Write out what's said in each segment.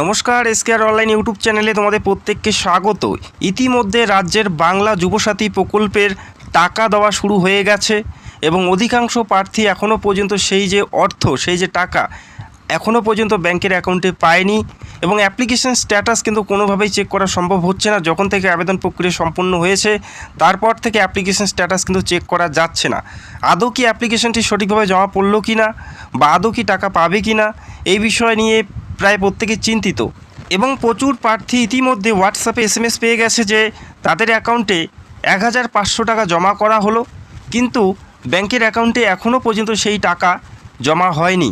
নমস্কার, এসকেআর online YouTube চ্যানেলে তোমাদের প্রত্যেককে স্বাগত। ইতিমধ্যে রাজ্যের বাংলা যুবসাথী প্রকল্পের টাকা দেওয়া শুরু হয়ে গেছে এবং অধিকাংশ প্রার্থী এখনও পর্যন্ত সেই যে টাকা এখনও পর্যন্ত ব্যাংকের অ্যাকাউন্টে পায়নি এবং অ্যাপ্লিকেশন স্ট্যাটাস কিন্তু কোনোভাবেই চেক করা সম্ভব হচ্ছে না। যখন থেকে আবেদন প্রক্রিয়া সম্পূর্ণ হয়েছে তারপর থেকে অ্যাপ্লিকেশন স্ট্যাটাস কিন্তু চেক করা যাচ্ছে না। আদৌ কি অ্যাপ্লিকেশনটি সঠিকভাবে জমা পড়লো কি না বা আদৌ কি টাকা পাবে কি না, এই বিষয় নিয়ে প্রায় প্রত্যেকে চিন্তিত এবং প্রচুর প্রার্থী ইতিমধ্যে হোয়াটসঅ্যাপে এসএমএস পেয়ে গেছে যে তাদের অ্যাকাউন্টে 1500 টাকা জমা করা হলো, কিন্তু ব্যাংকের অ্যাকাউন্টে এখনও পর্যন্ত সেই টাকা জমা হয়নি।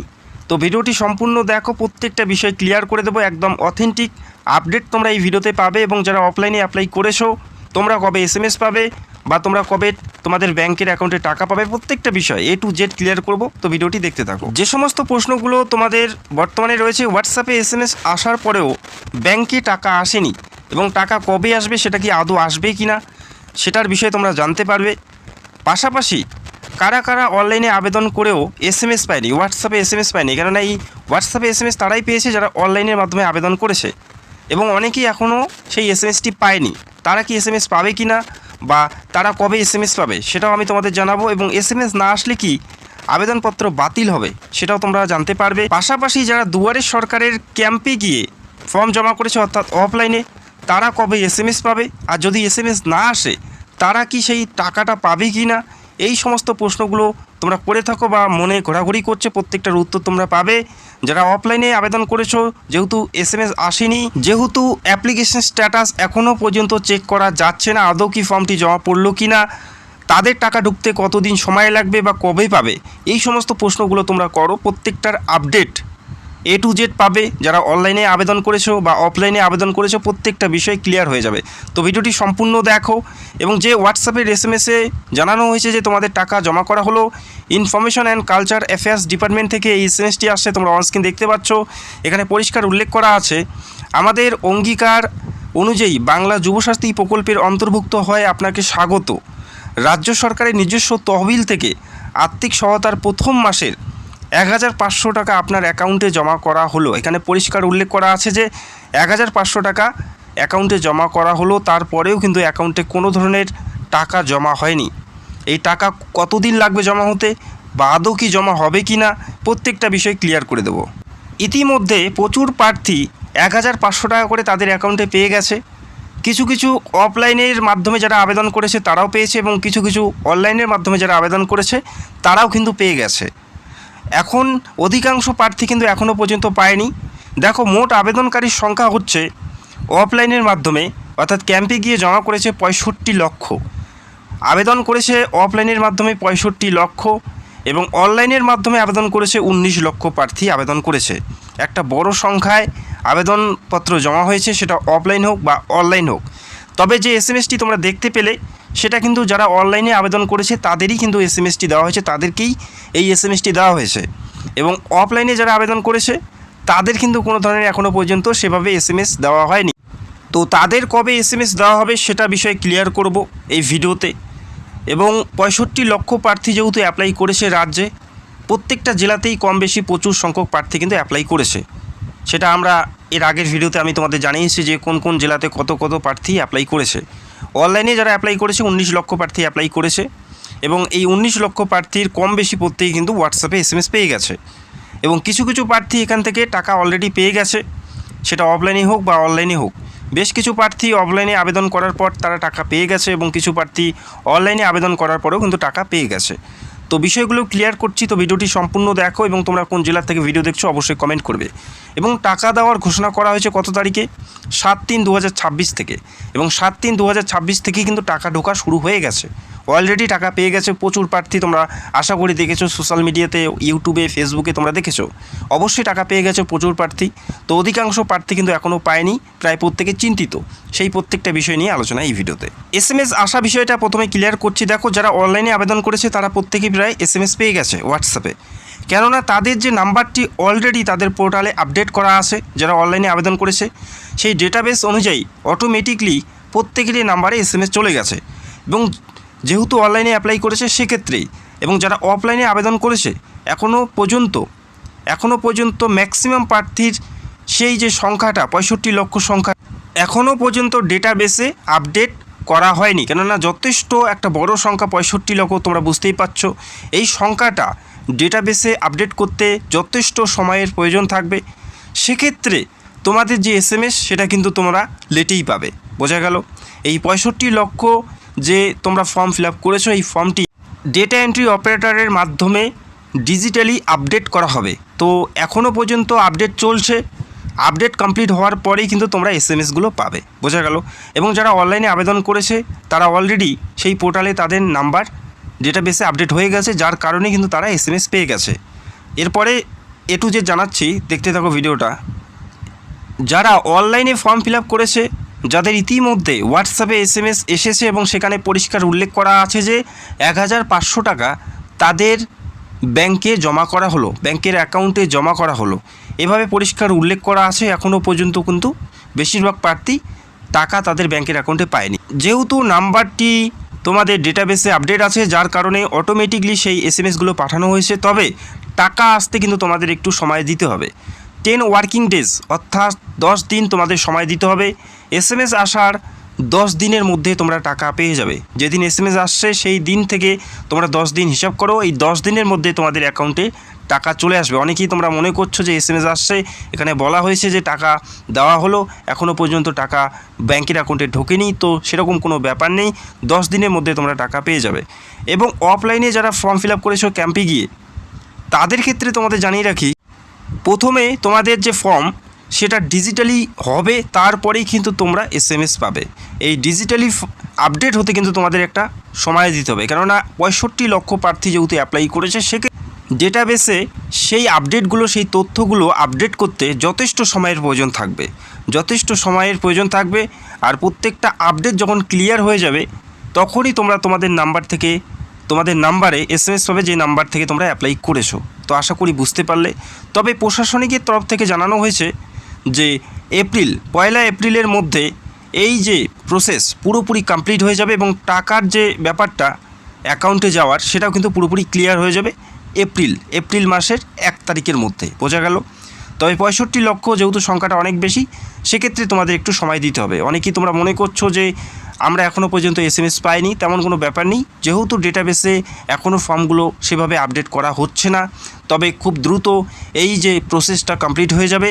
তো ভিডিওটি সম্পূর্ণ দেখো, প্রত্যেকটা বিষয় ক্লিয়ার করে দেবো। একদম অথেন্টিক আপডেট তোমরা এই ভিডিওতে পাবে এবং যারা অফলাইনে অ্যাপ্লাই করেছো তোমরা কবে এসএমএস পাবে বা তোমরা কবে তোমাদের ব্যাংকের অ্যাকাউন্টে টাকা পাবে, প্রত্যেকটা বিষয় A to Z ক্লিয়ার করব। তো ভিডিওটি দেখতে থাকো। যে সমস্ত প্রশ্নগুলো তোমাদের বর্তমানে রয়েছে, হোয়াটসঅ্যাপে এসএমএস আসার পরেও ব্যাংকে টাকা আসেনি এবং টাকা কবে আসবে, সেটা কি আদৌ আসবে কি না সেটার বিষয়ে তোমরা জানতে পারবে। পাশাপাশি কারা কারা অনলাইনে আবেদন করেও এসএমএস পায়নি, হোয়াটসঅ্যাপে এসএমএস পায়নি, কেননা এই হোয়াটসঅ্যাপে এসএমএস তারাই পেয়েছে যারা অনলাইনের মাধ্যমে আবেদন করেছে এবং অনেকেই এখনও সেই এসএমএসটি পায়নি। তারা কি এসএমএস পাবে কি না বা তারা কবে এসএমএস পাবে সেটাও আমি তোমাদের জানাবো এবং এসএমএস না আসলে কি আবেদনপত্র বাতিল হবে সেটাও তোমরা জানতে পারবে। পাশাপাশি যারা দুয়ারে সরকারের ক্যাম্পে গিয়ে ফর্ম জমা করেছে অর্থাৎ অফলাইনে, তারা কবে এসএমএস পাবে, আর যদি এসএমএস না আসে তারা কি সেই টাকাটা পাবে কি না, এই সমস্ত প্রশ্নগুলো তোমরা করে থাকো বা মনে ঘোরাঘুরি করছে, প্রত্যেকটার উত্তর তোমরা পাবে। যারা অফলাইনে আবেদন করেছো, যেহেতু এসএমএস আসেনি, যেহেতু অ্যাপ্লিকেশন স্ট্যাটাস এখনও পর্যন্ত চেক করা যাচ্ছে না আদৌ কি ফর্মটি জমা পড়লো কি না, তাদের টাকা ঢুকতে কতদিন সময় লাগবে বা কবে পাবে, এই সমস্ত প্রশ্নগুলো তোমরা করো। প্রত্যেকটার আপডেট A to Z পাবে। যারা অনলাইনে আবেদন করেছো বা অফলাইনে আবেদন করেছো প্রত্যেকটা বিষয় ক্লিয়ার হয়ে যাবে। তো ভিডিওটি সম্পূর্ণ দেখো এবং যে হোয়াটসঅ্যাপের এসএমএসে জানানো হয়েছে যে তোমাদের টাকা জমা করা হলো, information and culture affairs department থেকে এই এসএমএসটি আসছে, তোমরা অনস্ক্রিন দেখতে পাচ্ছ। এখানে পরিষ্কার উল্লেখ করা আছে, আমাদের অঙ্গীকার অনুযায়ী বাংলা যুবসাথী প্রকল্পের অন্তর্ভুক্ত হয় আপনাকে স্বাগত। রাজ্য সরকারের নিজস্ব তহবিল থেকে আর্থিক সহায়তার প্রথম মাসের 1500 টাকা আপনার অ্যাকাউন্টে জমা করা হলো। এখানে পরিষ্কার উল্লেখ করা আছে যে 1500 টাকা অ্যাকাউন্টে জমা করা হলো, তারপরেও কিন্তু অ্যাকাউন্টে কোনো ধরনের টাকা জমা হয়নি। এই টাকা কতদিন লাগবে জমা হতে বা আদৌ কি জমা হবে কি না, প্রত্যেকটা বিষয় ক্লিয়ার করে দেবো। ইতিমধ্যে প্রচুর প্রার্থী 1500 টাকা করে তাদের অ্যাকাউন্টে পেয়ে গেছে। কিছু কিছু অফলাইনের মাধ্যমে যারা আবেদন করেছে তারাও পেয়েছে এবং কিছু কিছু অনলাইনের মাধ্যমে যারা আবেদন করেছে তারাও কিন্তু পেয়ে গেছে। এখন অধিকাংশ প্রার্থী কিন্তু এখনও পর্যন্ত পায়নি। দেখো, মোট আবেদনকারীর সংখ্যা হচ্ছে অফলাইনের মাধ্যমে অর্থাৎ ক্যাম্পে গিয়ে জমা করেছে 65 লক্ষ, আবেদন করেছে অফলাইনের মাধ্যমে 65 লক্ষ এবং অনলাইনের মাধ্যমে আবেদন করেছে 19 লক্ষ প্রার্থী আবেদন করেছে। একটা বড় সংখ্যায় আবেদনপত্র জমা হয়েছে, সেটা অফলাইন হোক বা অনলাইন হোক। তবে যে এসএমএসটি তোমরা দেখতে পেলে সেটা কিন্তু যারা অনলাইনে আবেদন করেছে তাদেরই কিন্তু এসএমএসটি দেওয়া হয়েছে, তাদেরকেই এই এসএমএসটি দেওয়া হয়েছে এবং অফলাইনে যারা আবেদন করেছে তাদের কিন্তু কোনো ধরনের এখনও পর্যন্ত সেভাবে এসএমএস দেওয়া হয়নি। তো তাদের কবে এসএমএস দেওয়া হবে সেটা বিষয়ে ক্লিয়ার করব এই ভিডিওতে। এবং 65 লক্ষ প্রার্থী যেহেতু অ্যাপ্লাই করেছে রাজ্যে, প্রত্যেকটা জেলাতেই কম বেশি প্রচুর সংখ্যক প্রার্থী কিন্তু অ্যাপ্লাই করেছে। সেটা আমরা এর আগের ভিডিওতে আমি তোমাদের জানিয়েছি যে কোন কোন জেলাতে কত কত প্রার্থী অ্যাপ্লাই করেছে। অনলাইনে যারা অ্যাপ্লাই করেছে 19 লক্ষ প্রার্থী অ্যাপ্লাই করেছে এবং এই 19 লক্ষ প্রার্থীর কম বেশি প্রত্যেকেই কিন্তু হোয়াটসঅ্যাপে এসএমএস পেয়ে গেছে এবং কিছু কিছু প্রার্থী এখান থেকে টাকা অলরেডি পেয়ে গেছে, সেটা অফলাইনে হোক বা অনলাইনে হোক। বেশ কিছু প্রার্থী অফলাইনে আবেদন করার পর তারা টাকা পেয়ে গেছে এবং কিছু প্রার্থী অনলাইনে আবেদন করার পরেও কিন্তু টাকা পেয়ে গেছে। তো বিষয়গুলো ক্লিয়ার করছি। তো ভিডিওটি সম্পূর্ণ দেখো এবং তোমরা কোন জেলা থেকে ভিডিও দেখছো অবশ্যই কমেন্ট করবে। এবং টাকা দেওয়ার ঘোষণা করা হয়েছে কত তারিখে? 7/3/2026 থেকে এবং 7/3/2026 থেকে কিন্তু টাকা ঢোকা শুরু হয়ে গেছে। অলরেডি টাকা পেয়ে গেছে প্রচুর প্রার্থী, তোমরা আশা করি দেখেছো সোশ্যাল মিডিয়াতে, ইউটিউবে, ফেসবুকে তোমরা দেখেছো। অবশ্যই টাকা পেয়ে গেছে প্রচুর প্রার্থী। তো অধিকাংশ প্রার্থী কিন্তু এখনও পায়নি, প্রায় প্রত্যেকে চিন্তিত। সেই প্রত্যেকটা বিষয় নিয়ে আলোচনা এই ভিডিওতে। এসএমএস আসা বিষয়টা প্রথমে ক্লিয়ার করছি। দেখো, যারা অনলাইনে আবেদন করেছে তারা প্রত্যেকেই প্রায় এসএমএস পেয়ে গেছে হোয়াটসঅ্যাপে, কেননা তাদের যে নাম্বারটি অলরেডি তাদের পোর্টালে আপডেট করা আছে, যারা অনলাইনে আবেদন করেছে সেই ডেটাবেস অনুযায়ী অটোমেটিকলি প্রত্যেকেরই নাম্বারে এসএমএস চলে গেছে এবং যেহেতু অনলাইনে অ্যাপ্লাই করেছে সেক্ষেত্রেই। এবং যারা অফলাইনে আবেদন করেছে এখনও পর্যন্ত ম্যাক্সিমাম প্রার্থীর সেই যে সংখ্যাটা 65 লক্ষ সংখ্যা এখনও পর্যন্ত ডেটাবেসে আপডেট করা হয়নি, কেননা যথেষ্ট একটা বড় সংখ্যা 65 লক্ষ, তোমরা বুঝতেই পারছো। এই সংখ্যাটা ডেটাবেসে আপডেট করতে যথেষ্ট সময়ের প্রয়োজন থাকবে। সেক্ষেত্রে তোমাদের যে SMS সেটা কিন্তু তোমরা লেটেই পাবে। বোঝা গেল? এই 65 লক্ষ যে তোমরা ফর্ম ফিল আপ করেছো, এই ফর্মটি ডেটা এন্ট্রি অপারেটরের মাধ্যমে ডিজিটালি আপডেট করা হবে। তো এখনও পর্যন্ত আপডেট চলছে। আপডেট কমপ্লিট হওয়ার পরেই কিন্তু তোমরা SMSগুলো পাবে। বোঝা গেল? এবং যারা অনলাইনে আবেদন করেছে তারা অলরেডি সেই পোর্টালে তাদের নাম্বার ডেটাবেসে আপডেট হয়ে গেছে, যার কারণে কিন্তু তারা SMS পেয়ে গেছে। এরপরে এটু যে জানাচ্ছি, দেখতে থাকো ভিডিওটা। যারা অনলাইনে ফর্ম ফিল আপ করেছে, যাদের ইতিমধ্যে হোয়াটসঅ্যাপে SMS এসেছে এবং সেখানে পরিষ্কার উল্লেখ করা আছে যে 1500 টাকা তাদের ব্যাংকে জমা করা হলো, ব্যাংকের অ্যাকাউন্টে জমা করা হলো, এভাবে পরিষ্কার উল্লেখ করা আছে। এখনও পর্যন্ত কিন্তু বেশিরভাগ প্রার্থী টাকা তাদের ব্যাংকের অ্যাকাউন্টে পায়নি। যেহেতু নাম্বারটি তোমাদের ডেটাবেসে আপডেট আছে, যার কারণে অটোমেটিকলি সেই SMSগুলো পাঠানো হয়েছে। তবে টাকা আসতে কিন্তু তোমাদের একটু সময় দিতে হবে। 10 ওয়ার্কিং ডেজ অর্থাৎ 10 দিন তোমাদের সময় দিতে হবে। SMS আসার 10 দিনের মধ্যে তোমরা টাকা পেয়ে যাবে। যেদিন SMS আসছে সেই দিন থেকে তোমরা 10 দিন হিসাব করো, এই 10 দিনের মধ্যে তোমাদের অ্যাকাউন্টে টাকা চলে আসবে। অনেকেই তোমরা মনে করছো যে SMS আসছে, এখানে বলা হয়েছে যে টাকা দেওয়া হলো, এখনও পর্যন্ত টাকা ব্যাংকের অ্যাকাউন্টে ঢোকেনি। তো সেরকম কোনো ব্যাপার নেই, 10 দিনের মধ্যে তোমরা টাকা পেয়ে যাবে। এবং অফলাইনে যারা ফর্ম ফিল আপ করেছো ক্যাম্পে গিয়ে, তাদের ক্ষেত্রে তোমাদের জানিয়ে রাখি, প্রথমে তোমাদের যে ফর্ম সেটা ডিজিটালি হবে, তারপরেই কিন্তু তোমরা SMS পাবে। এই ডিজিটালি আপডেট হতে কিন্তু তোমাদের একটা সময় দিতে হবে, কেননা 65 লক্ষ প্রার্থী যেহেতু অ্যাপ্লাই করেছে, সেক্ষেত্রে ডেটাবেসে সেই আপডেটগুলো, সেই তথ্যগুলো আপডেট করতে যথেষ্ট সময়ের প্রয়োজন থাকবে, যথেষ্ট সময়ের প্রয়োজন থাকবে। আর প্রত্যেকটা আপডেট যখন ক্লিয়ার হয়ে যাবে, তখনই তোমরা তোমাদের নাম্বার থেকে, তোমাদের নাম্বারে SMS পাবে যে নাম্বার থেকে তোমরা অ্যাপ্লাই করেছো। তো আশা করি বুঝতে পারলে। তবে প্রশাসনিকের তরফ থেকে জানানো হয়েছে যে 1 এপ্রিলের মধ্যে এই যে প্রসেস পুরোপুরি কমপ্লিট হয়ে যাবে এবং টাকার যে ব্যাপারটা অ্যাকাউন্টে যাওয়ার, সেটাও কিন্তু পুরোপুরি ক্লিয়ার হয়ে যাবে এপ্রিল মাসের 1 তারিখের মধ্যে। বোঝা গেল? তবে 65 লক্ষ যেহেতু সংখ্যাটা অনেক বেশি, সেক্ষেত্রে তোমাদের একটু সময় দিতে হবে। অনেকেই তোমরা মনে করছো যে আমরা এখনও পর্যন্ত SMS পাইনি, তেমন কোনো ব্যাপার নেই। যেহেতু ডেটাবেসে এখনও ফর্মগুলো সেভাবে আপডেট করা হচ্ছে না, তবে খুব দ্রুত এই যে প্রসেসটা কমপ্লিট হয়ে যাবে,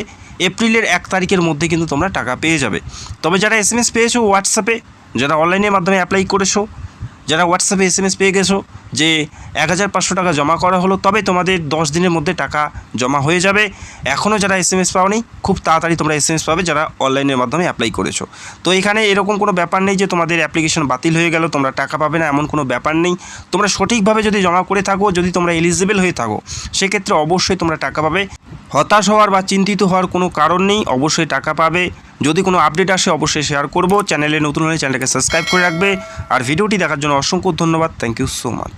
এপ্রিলের 1 তারিখের মধ্যে কিন্তু তোমরা টাকা পেয়ে যাবে। তবে যারা SMS পেয়েছো হোয়াটসঅ্যাপে, যারা অনলাইনের মাধ্যমে অ্যাপ্লাই করেছো, যারা হোয়াটসঅ্যাপে SMS পেয়ে গেছো যে 1500 টাকা জমা করা হলো, তবে তোমাদের 10 দিনের মধ্যে টাকা জমা হয়ে যাবে। এখনও যারা SMS পাওনি, খুব তাড়াতাড়ি তোমরা SMS পাবে যারা অনলাইনের মাধ্যমে অ্যাপ্লাই করেছো। তো এখানে এরকম কোনো ব্যাপার নেই যে তোমাদের অ্যাপ্লিকেশন বাতিল হয়ে গেল, তোমরা টাকা পাবে না, এমন কোনো ব্যাপার নেই। তোমরা সঠিকভাবে যদি জমা করে থাকো, যদি তোমরা এলিজিবল হয়ে থাকো, সেক্ষেত্রে অবশ্যই তোমরা টাকা পাবে। হতাশ হওয়ার বা চিন্তিত হওয়ার কোনো কারণ নেই, অবশ্যই টাকা পাবে। যদি কোনো আপডেট আসে অবশ্যই শেয়ার করব। চ্যানেলে নতুন হলে চ্যানেলটাকে সাবস্ক্রাইব করে রাখবে। আর ভিডিওটি দেখার জন্য অসংখ্য ধন্যবাদ। Thank you so much.